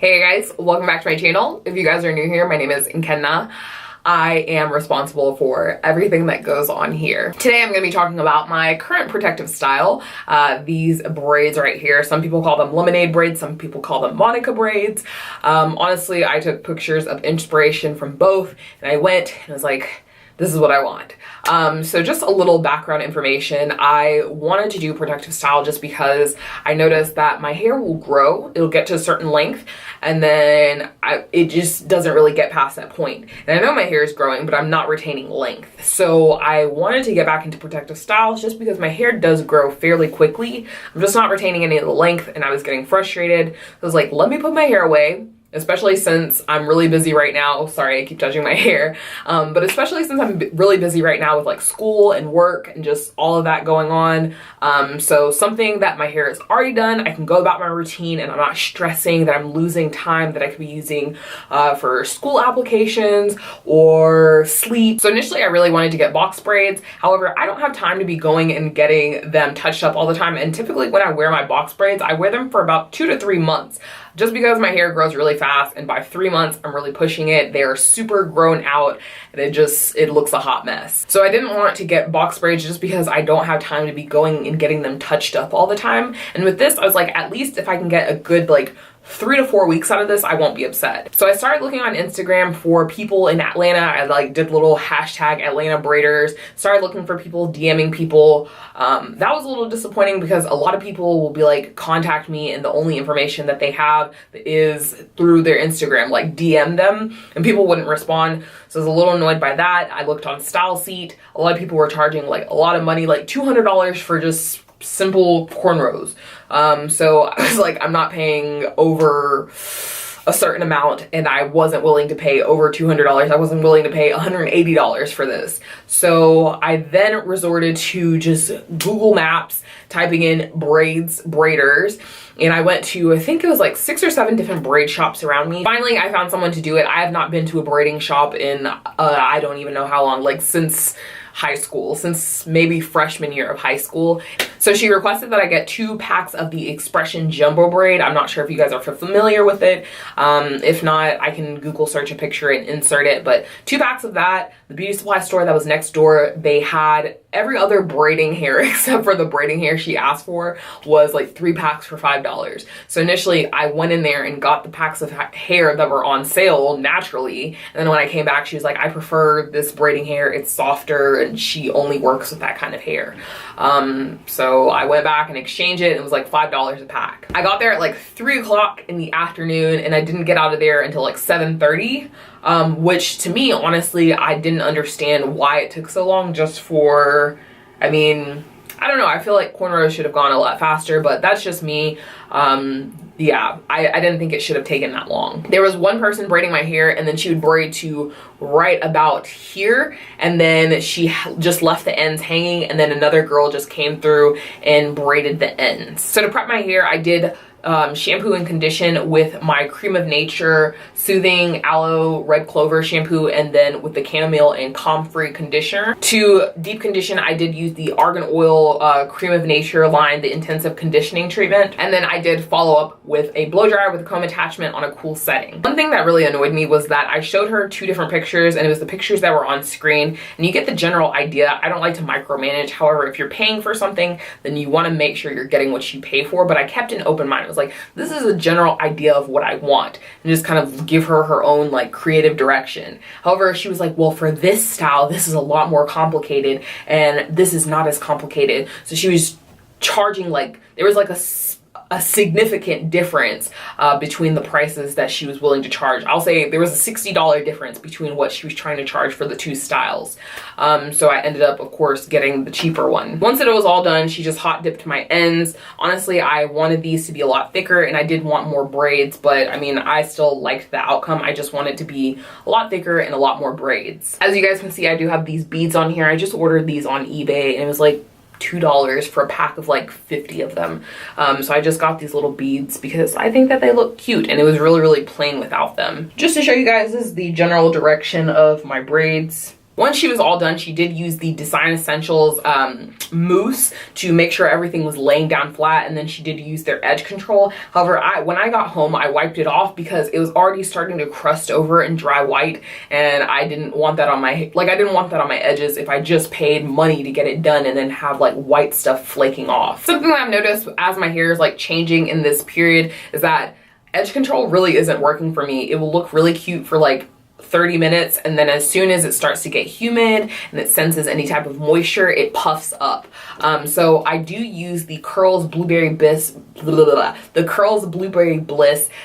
Hey guys, welcome back to my channel. If you guys are new here, my name is Nkenna. I am responsible for everything that goes on here. Today I'm going to be talking about my current protective style. These braids right here, some people call them lemonade braids, some people call them Monica braids. Honestly, I took pictures of inspiration from both and I went and was like, this is what I want. So just a little background information. I wanted to do protective style just because I noticed that my hair will grow. It'll get to a certain length and then it just doesn't really get past that point. And I know my hair is growing, but I'm not retaining length. So I wanted to get back into protective styles just because my hair does grow fairly quickly. I'm just not retaining any of the length and I was getting frustrated. I was like, let me put my hair away. Especially since I'm really busy right now. Sorry, I keep touching my hair. But especially since I'm really busy right now with like school and work and just all of that going on. So something that my hair is already done, I can go about my routine and I'm not stressing that I'm losing time that I could be using for school applications or sleep. So initially I really wanted to get box braids. However, I don't have time to be going and getting them touched up all the time. And typically when I wear my box braids, I wear them for about 2 to 3 months. Just because my hair grows really fast and by 3 months I'm really pushing it. They are super grown out and it looks a hot mess. So I didn't want to get box braids just because I don't have time to be going and getting them touched up all the time. And with this I was like, at least if I can get a good like 3 to 4 weeks out of this, I won't be upset. So I started looking on Instagram for people in Atlanta. I like did little hashtag Atlanta braiders, started looking for people, DMing people. That was a little disappointing because a lot of people will be like, contact me and the only information that they have is through their Instagram, like DM them, and people wouldn't respond. So I was a little annoyed by that. I looked on StyleSeat. A lot of people were charging like a lot of money, like $200 for just simple cornrows. So I was like, I'm not paying over a certain amount and I wasn't willing to pay over $200. I wasn't willing to pay $180 for this. So I then resorted to just Google Maps, typing in braids, braiders, and I went to, I think it was like 6 or 7 different braid shops around me. Finally, I found someone to do it. I have not been to a braiding shop in, I don't even know how long, like since high school, since maybe freshman year of high school. So she requested that I get 2 packs of the Expression Jumbo Braid. I'm not sure if you guys are familiar with it. If not, I can Google search a picture and insert it, but 2 packs of that. The beauty supply store that was next door, they had every other braiding hair except for the braiding hair she asked for was like 3 packs for $5. So initially I went in there and got the packs of hair that were on sale naturally. And then when I came back, she was like, I prefer this braiding hair. It's softer and she only works with that kind of hair. So I went back and exchanged it and it was like $5 a pack. I got there at like 3 o'clock in the afternoon and I didn't get out of there until like 7:30. Which to me, honestly, I didn't understand why it took so long just for, I mean, I don't know. I feel like cornrows should have gone a lot faster, but that's just me. Yeah, I didn't think it should have taken that long. There was one person braiding my hair and then she would braid to right about here and then she just left the ends hanging and then another girl just came through and braided the ends. So to prep my hair, I did shampoo and condition with my Cream of Nature Soothing Aloe Red Clover shampoo and then with the chamomile and comfrey conditioner. To deep condition, I did use the Argan Oil Cream of Nature line, the intensive conditioning treatment. And then I did follow up with a blow dryer with a comb attachment on a cool setting. One thing that really annoyed me was that I showed her 2 different pictures and it was the pictures that were on screen and you get the general idea. I don't like to micromanage. However, if you're paying for something, then you want to make sure you're getting what you pay for. But I kept an open mind. Like, this is a general idea of what I want and just kind of give her her own like creative direction. However, she was like, well, for this style, this is a lot more complicated and this is not as complicated. So she was charging like, there was like a significant difference between the prices that she was willing to charge. I'll say there was a $60 difference between what she was trying to charge for the 2 styles. So I ended up, of course, getting the cheaper one. Once it was all done, she just hot dipped my ends. Honestly, I wanted these to be a lot thicker and I did want more braids, but I mean, I still liked the outcome. I just wanted to be a lot thicker and a lot more braids. As you guys can see, I do have these beads on here. I just ordered these on eBay and it was like $2 for a pack of like 50 of them. So I just got these little beads because I think that they look cute and it was really, really plain without them. Just to show you guys, this is the general direction of my braids. Once she was all done, she did use the Design Essentials mousse to make sure everything was laying down flat, and then she did use their edge control. However, when I got home, I wiped it off because it was already starting to crust over and dry white, and I didn't want that on my, like, I didn't want that on my edges if I just paid money to get it done and then have like white stuff flaking off. Something that I've noticed as my hair is like changing in this period is that edge control really isn't working for me. It will look really cute for like 30 minutes, and then as soon as it starts to get humid and it senses any type of moisture, it puffs up. So I do use the Curls Blueberry Bliss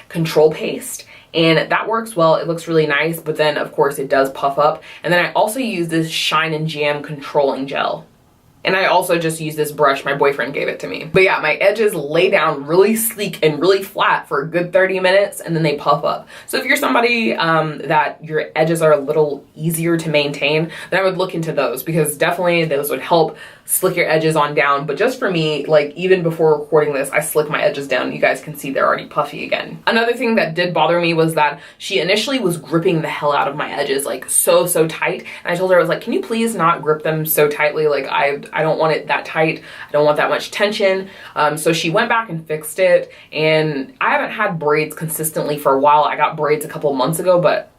control paste, and that works well. It looks really nice, but then of course it does puff up. And then I also use this Shine and Jam controlling gel. And I also just use this brush. My boyfriend gave it to me. But yeah, my edges lay down really sleek and really flat for a good 30 minutes, and then they puff up. So if you're somebody that your edges are a little easier to maintain, then I would look into those, because definitely those would help slick your edges on down. But just for me, like even before recording this, I slick my edges down. You guys can see they're already puffy again. Another thing that did bother me was that she initially was gripping the hell out of my edges, like so tight. And I told her, I was like, can you please not grip them so tightly? Like I don't want it that tight. I don't want that much tension. So she went back and fixed it, and I haven't had braids consistently for a while. I got braids a couple months ago, but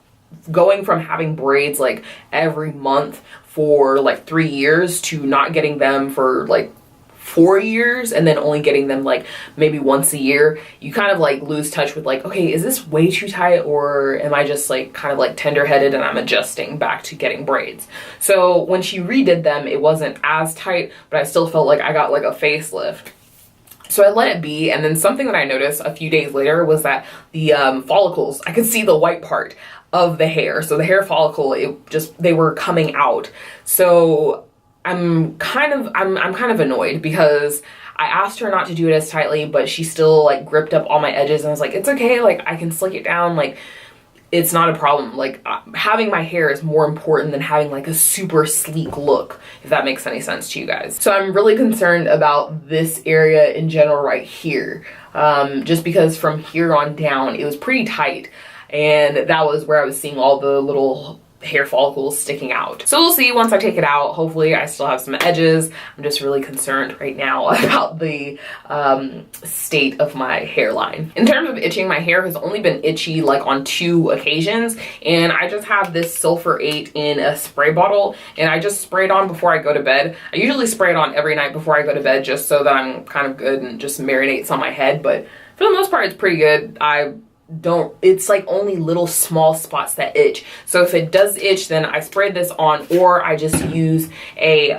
going from having braids like every month for like 3 years to not getting them for like 4 years, and then only getting them like maybe once a year, you kind of like lose touch with like, okay, is this way too tight, or am I just like kind of like tender-headed and I'm adjusting back to getting braids? So when she redid them, it wasn't as tight, but I still felt like I got like a facelift. So I let it be, and then something that I noticed a few days later was that the follicles, I could see the white part of the hair. So the hair follicle, they were coming out. So I'm kind of annoyed, because I asked her not to do it as tightly, but she still like gripped up all my edges, and I was like, it's okay, like I can slick it down, like it's not a problem. Like having my hair is more important than having like a super sleek look, if that makes any sense to you guys. So I'm really concerned about this area in general right here, just because from here on down it was pretty tight, and that was where I was seeing all the little hair follicles sticking out. So we'll see once I take it out. Hopefully I still have some edges. I'm just really concerned right now about the state of my hairline. In terms of itching, my hair has only been itchy like on 2 occasions, and I just have this Sulfur 8 in a spray bottle, and I just spray it on before I go to bed. I usually spray it on every night before I go to bed, just so that I'm kind of good and just marinates on my head, but for the most part it's pretty good. It's like only little small spots that itch. So if it does itch, then I spray this on, or I just use a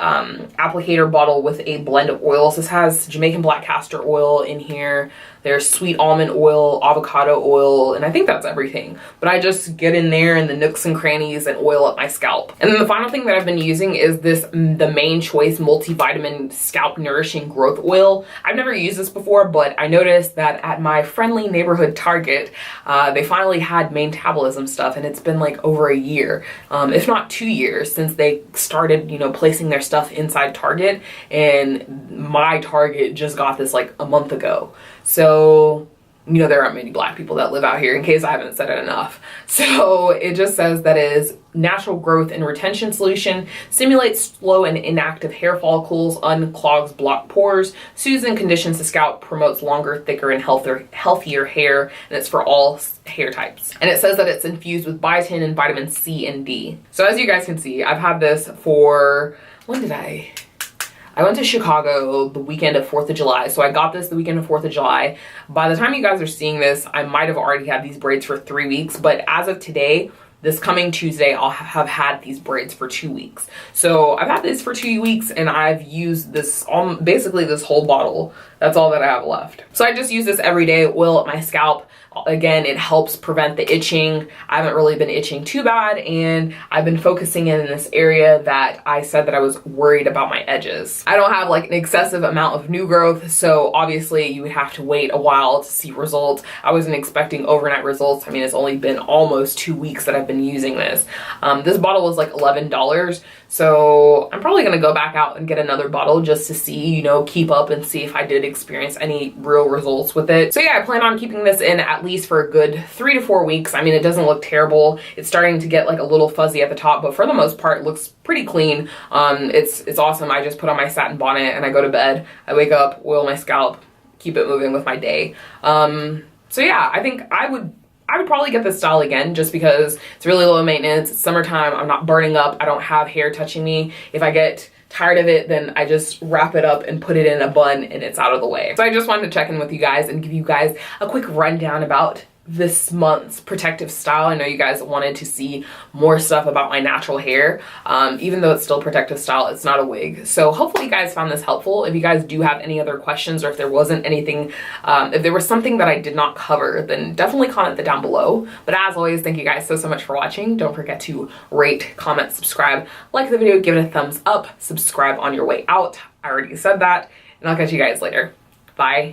applicator bottle with a blend of oils. This has Jamaican black castor oil in here. There's sweet almond oil, avocado oil, and I think that's everything. But I just get in there in the nooks and crannies and oil up my scalp. And then the final thing that I've been using is the Main Choice Multivitamin Scalp Nourishing Growth Oil. I've never used this before, but I noticed that at my friendly neighborhood Target, they finally had Maintabolism stuff, and it's been like over a year, if not 2 years, since they started, you know, placing their stuff inside Target, and my Target just got this like a month ago. So, you know, there aren't many black people that live out here, in case I haven't said it enough. So it just says that it is natural growth and retention solution, stimulates slow and inactive hair follicles, unclogs blocked pores, soothes and conditions the scalp, promotes longer, thicker, and healthier hair, and it's for all hair types. And it says that it's infused with biotin and vitamin C and D. So as you guys can see, I've had this for, when did I went to Chicago the weekend of 4th of July. So I got this the weekend of 4th of July. By the time you guys are seeing this, I might have already had these braids for 3 weeks. But as of today, this coming Tuesday, I'll have had these braids for 2 weeks. So I've had this for 2 weeks, and I've used this, basically this whole bottle. That's all that I have left. So I just use this every day, oil up my scalp. Again, it helps prevent the itching. I haven't really been itching too bad, and I've been focusing in this area that I said that I was worried about my edges. I don't have like an excessive amount of new growth, so obviously you would have to wait a while to see results. I wasn't expecting overnight results. I mean, it's only been almost 2 weeks that I've been using this. This bottle was like $11, So I'm probably gonna go back out and get another bottle just to see, you know, keep up and see if I did experience any real results with it. So yeah, I plan on keeping this in at least for a good 3 to 4 weeks. I mean, it doesn't look terrible. It's starting to get like a little fuzzy at the top, but for the most part, it looks pretty clean. It's awesome. I just put on my satin bonnet and I go to bed. I wake up, oil my scalp, keep it moving with my day. So yeah, I think I would probably get this style again just because it's really low maintenance. It's summertime. I'm not burning up. I don't have hair touching me. If I get tired of it, then I just wrap it up and put it in a bun and it's out of the way. So I just wanted to check in with you guys and give you guys a quick rundown about this month's protective style. I know you guys wanted to see more stuff about my natural hair. Even though it's still protective style, it's not a wig. So hopefully you guys found this helpful. If you guys do have any other questions, or if there wasn't anything, if there was something that I did not cover, then definitely comment that down below. But as always, thank you guys so much for watching. Don't forget to rate, comment, subscribe, like the video, give it a thumbs up, subscribe on your way out. I already said that, and I'll catch you guys later. Bye.